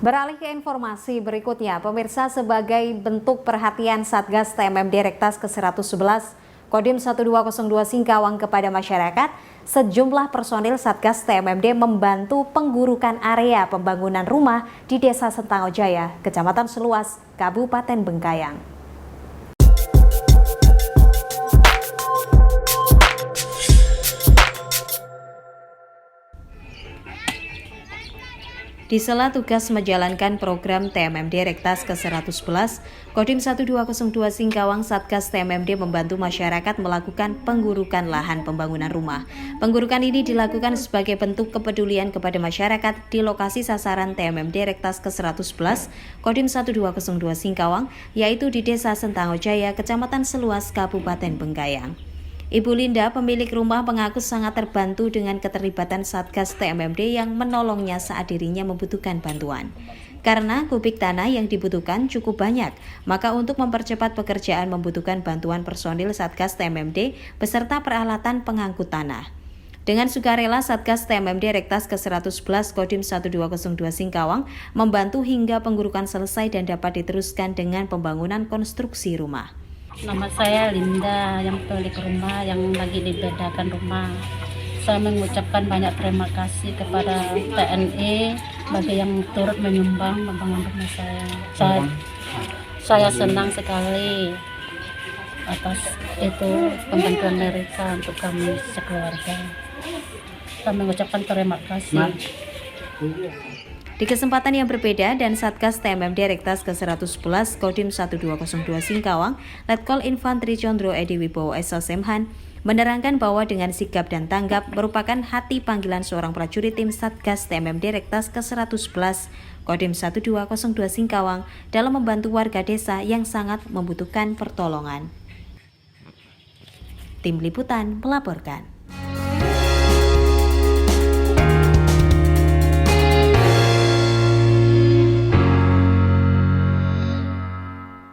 Beralih ke informasi berikutnya, pemirsa, sebagai bentuk perhatian Satgas TMMD Rektas ke-111 Kodim 1202 Singkawang kepada masyarakat, sejumlah personil Satgas TMMD membantu penggurukan area pembangunan rumah di Desa Sentangojaya, Kecamatan Seluas, Kabupaten Bengkayang. Di sela tugas menjalankan program TMMD Rektas ke-111, Kodim 1202 Singkawang, Satgas TMMD membantu masyarakat melakukan penggurukan lahan pembangunan rumah. Penggurukan ini dilakukan sebagai bentuk kepedulian kepada masyarakat di lokasi sasaran TMMD Rektas ke-111, Kodim 1202 Singkawang, yaitu di Desa Sentangojaya, Kecamatan Seluas, Kabupaten Bengkayang. Ibu Linda, pemilik rumah, mengaku sangat terbantu dengan keterlibatan Satgas TMMD yang menolongnya saat dirinya membutuhkan bantuan. Karena kubik tanah yang dibutuhkan cukup banyak, maka untuk mempercepat pekerjaan membutuhkan bantuan personil Satgas TMMD beserta peralatan pengangkut tanah. Dengan sukarela, Satgas TMMD Rektas ke-111 Kodim 1202 Singkawang membantu hingga penggurukan selesai dan dapat diteruskan dengan pembangunan konstruksi rumah. Nama saya Linda, yang pemilik rumah yang lagi dibedakan rumah. Saya mengucapkan banyak terima kasih kepada TNI bagi yang turut menyumbang membangun rumah saya. Saya senang sekali atas itu pembantuan mereka untuk kami sekeluarga. Saya mengucapkan terima kasih. Di kesempatan yang berbeda, dan Satgas TMMD Rektas ke-111 Kodim 1202 Singkawang, Letkol Infantri Condro Edi Wibowo SSMhan, menerangkan bahwa dengan sigap dan tanggap merupakan hati panggilan seorang prajurit tim Satgas TMMD Rektas ke-111 Kodim 1202 Singkawang dalam membantu warga desa yang sangat membutuhkan pertolongan. Tim Liputan melaporkan.